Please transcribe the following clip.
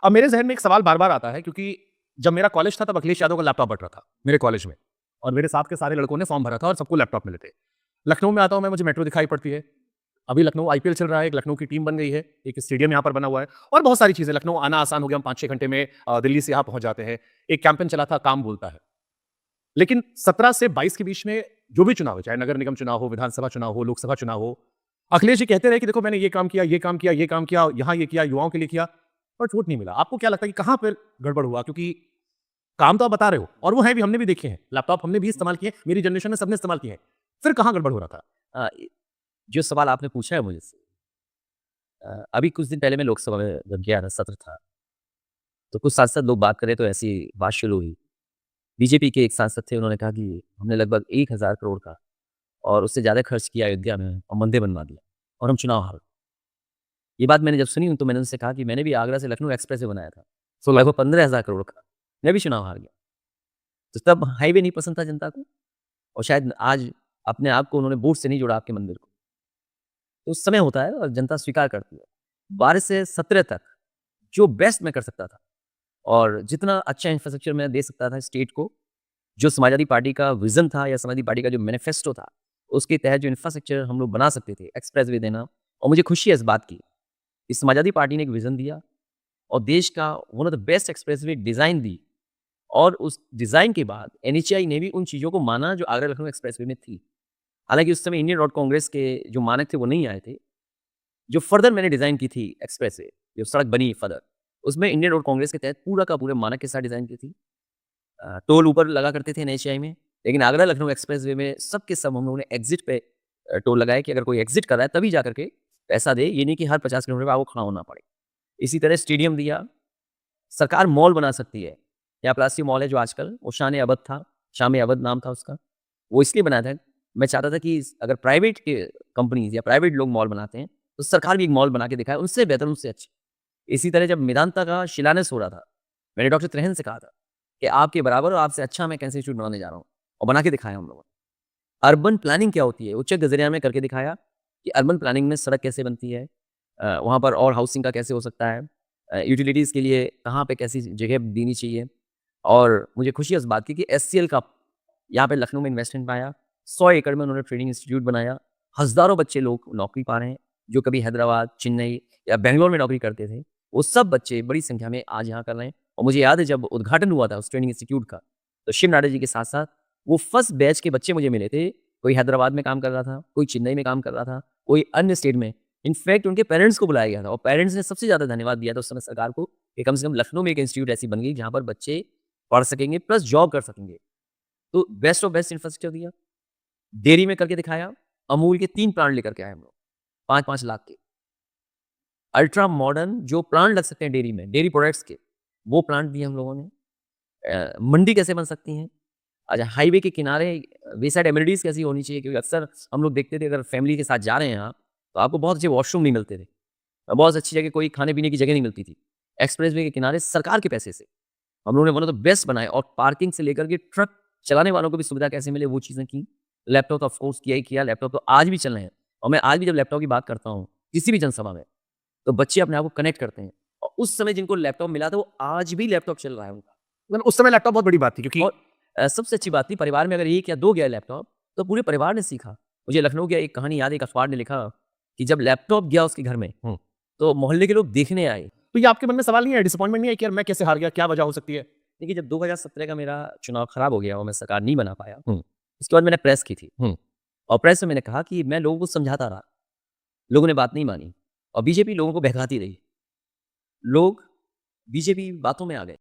अब मेरे ज़हन में एक सवाल बार-बार आता है क्योंकि जब मेरा कॉलेज था तब अखिलेश यादव का लैपटॉप बँट रहा था मेरे कॉलेज में और मेरे साथ के सारे लड़कों ने फॉर्म भरा था और सबको लैपटॉप मिले थे। लखनऊ में आता हूँ मैं, मुझे मेट्रो दिखाई पड़ती है। अभी लखनऊ आईपीएल चल रहा है, एक लखनऊ की टीम बन गई है, एक स्टेडियम यहाँ पर बना हुआ है और बहुत सारी चीज़ें। लखनऊ आना आसान हो गया, हम 5-6 घंटे में दिल्ली से यहाँ पहुँच जाते हैं। एक कैंपेन चला था, काम बोलता है। लेकिन 17 से 22 के बीच में जो भी चुनाव है, चाहे नगर निगम चुनाव हो, विधानसभा चुनाव हो, लोकसभा चुनाव हो, अखिलेश जी कहते रहे कि देखो मैंने ये काम किया, ये काम किया, ये काम किया, यहाँ ये किया, युवाओं के लिए किया, पर वोट नहीं मिला। आपको क्या लगता है कि कहाँ पे गड़बड़ हुआ? क्योंकि काम तो आप बता रहे हो और वो है भी, हमने भी देखे हैं। लैपटॉप हमने भी इस्तेमाल किए, मेरी जनरेशन ने सबने इस्तेमाल किए हैं। फिर कहाँ गड़बड़ हो रहा था? अ, जो सवाल आपने पूछा है मुझसे अभी कुछ दिन पहले मैं लोकसभा में जब गया था, सत्र था, तो कुछ सांसद लोग बात कर रहे तो ऐसी बात शुरू हुई। बीजेपी के एक सांसद थे, उन्होंने कहा कि हमने लगभग 1000 करोड़ का और उससे ज़्यादा खर्च किया अयोध्या में और मंदिर बनवा दिया और हम चुनाव हार गए। ये बात मैंने जब सुनी तो मैंने उनसे कहा कि मैंने भी आगरा से लखनऊ एक्सप्रेसवे बनाया था, लगभग 15,000 करोड़ का, मैं भी चुनाव हार गया। तो तब हाईवे नहीं पसंद था जनता को और शायद आज अपने आप को उन्होंने वोट से नहीं जोड़ा आपके मंदिर को। तो उस समय होता है और जनता स्वीकार करती है। 12 से 17 तक जो बेस्ट मैं कर सकता था और जितना अच्छा इंफ्रास्ट्रक्चर मैं दे सकता था स्टेट को, जो समाजवादी पार्टी का विज़न था या समाजवादी पार्टी का जो मैनिफेस्टो था, उसके तहत जो इंफ्रास्ट्रक्चर हम लोग बना सकते थे, एक्सप्रेसवे देना और मुझे खुशी है इस बात की, कि समाजवादी पार्टी ने एक विज़न दिया और देश का one of the best expressway design दी और उस डिज़ाइन के बाद एनएचएआई ने भी उन चीज़ों को माना जो आगरा लखनऊ एक्सप्रेसवे में थी। हालाँकि उस समय इंडियन रोड कांग्रेस के जो मानक थे वो नहीं आए थे। जो फर्दर मैंने डिज़ाइन की थी एक्सप्रेसवे, जो सड़क बनी फर्दर, उसमें इंडियन रोड कांग्रेस के तहत पूरा का पूरा मानक के साथ डिज़ाइन की थी। टोल ऊपर लगा करते थे एनएचएआई में, लेकिन आगरा लखनऊ एक्सप्रेसवे में सब के सब हम लोगों ने एग्ज़िट पे टोल लगाए कि अगर कोई एग्ज़िट कर रहा है तभी जा कर के पैसा दे, ये नहीं कि हर 50 किलोमीटर पे आपको खड़ा होना पड़े। इसी तरह स्टेडियम दिया, सरकार मॉल बना सकती है। यहाँ प्लासी मॉल है जो आजकल, वो शान-ए-अवध था, शाम-ए-अवध नाम था उसका। वो इसलिए बनाया था, मैं चाहता था कि अगर प्राइवेट के कंपनीज़ या प्राइवेट लोग मॉल बनाते हैं, तो सरकार भी एक मॉल बना के दिखाए, उनसे बेहतर, उनसे अच्छा। इसी तरह जब मेदांता का शिलान्यास हो रहा था, मैंने डॉक्टर त्रेहन से कहा था कि आपके बराबर और आपसे अच्छा मैं कैंसर इंस्टीट्यूट बनाने जा रहा हूँ और बना के दिखाया हम लोगों ने। अर्बन प्लानिंग क्या होती है, उच्च गज़रिया में करके दिखाया कि अर्बन प्लानिंग में सड़क कैसे बनती है, वहाँ पर और हाउसिंग का कैसे हो सकता है, यूटिलिटीज़ के लिए कहाँ पे कैसी जगह देनी चाहिए और मुझे खुशी है इस बात की कि एचसीएल का यहाँ पे लखनऊ में इन्वेस्टमेंट पाया, 100 एकड़ में उन्होंने ट्रेनिंग इंस्टीट्यूट बनाया, हज़ारों बच्चे लोग नौकरी पा रहे हैं, जो कभी हैदराबाद, चेन्नई या बैंगलोर में नौकरी करते थे, वो सब बच्चे बड़ी संख्या में आज यहाँ कर रहे हैं और मुझे याद है जब उद्घाटन हुआ था उस ट्रेनिंग इंस्टीट्यूट का, तो शिव नाडा जी के साथ-साथ वो फर्स्ट बैच के बच्चे मुझे मिले थे, कोई हैदराबाद में काम कर रहा था, कोई चेन्नई में काम कर रहा था, कोई अन्य स्टेट में। इनफैक्ट उनके पेरेंट्स को बुलाया गया था और पेरेंट्स ने सबसे ज़्यादा धन्यवाद दिया था उस समय सरकार को कि कम से कम लखनऊ में एक इंस्टीट्यूट ऐसी बन गई जहाँ पर बच्चे पढ़ सकेंगे प्लस जॉब कर सकेंगे। तो बेस्ट ऑफ बेस्ट इंफ्रास्ट्रक्चर दिया। डेयरी में करके दिखाया, अमूल के 3 प्लांट लेकर के आए हम लोग, 5-5 लाख के। अल्ट्रा मॉडर्न जो प्लांट लग सकते हैं डेयरी में, डेयरी प्रोडक्ट्स के, वो प्लांट दिए हम लोगों ने। मंडी कैसे बन सकती हैं? अच्छा, हाईवे के किनारे वे साइड एमिनिटीज़ कैसी होनी चाहिए? क्योंकि अक्सर हम लोग देखते थे अगर फैमिली के साथ जा रहे हैं आप, तो आपको बहुत अच्छे वॉशरूम नहीं मिलते थे। बहुत अच्छी जगह कोई खाने-पीने की जगह नहीं मिलती थी। एक्सप्रेसवे के किनारे सरकार के पैसे से, हम लोगों ने वन ऑफ द बेस्ट बनाए और पार्किंग से लेकर के ट्रक चलाने वालों को भी सुविधा कैसे मिले वो चीज़ें की। लैपटॉप तो ऑफ कोर्स किया ही किया, लैपटॉप तो आज भी चल रहे हैं और मैं आज भी जब लैपटॉप की बात करता हूँ, किसी भी जनसभा में, तो बच्चे अपने आप को कनेक्ट करते हैं और उस समय जिनको लैपटॉप मिला था, वो आज भी लैपटॉप चल रहा है उनका। मतलब उस समय लैपटॉप बहुत बड़ी बात थी क्योंकि और सबसे अच्छी बात थी परिवार में अगर 1 या 2 गया लैपटॉप, तो पूरे परिवार ने सीखा। मुझे लखनऊ की एक कहानी याद है, एक अखबार ने लिखा कि जब लैपटॉप गया उसके घर में, हुँ। तो मोहल्ले के लोग देखने आए। तो ये आपके मन में सवाल नहीं है, डिसअपॉइंटमेंट नहीं है कि यार मैं कैसे हार गया? क्या वजह हो सकती है? देखिए, जब 2017 का मेरा चुनाव खराब हो गया और मैं सरकार नहीं बना पाया, हुँ, उसके बाद मैंने प्रेस की थी हुँ। और प्रेस में मैंने कहा कि मैं लोगों को समझाता रहा, लोगों ने बात नहीं मानी और बीजेपी लोगों को बहकाती रही। लोग बीजेपी बातों में आ गए।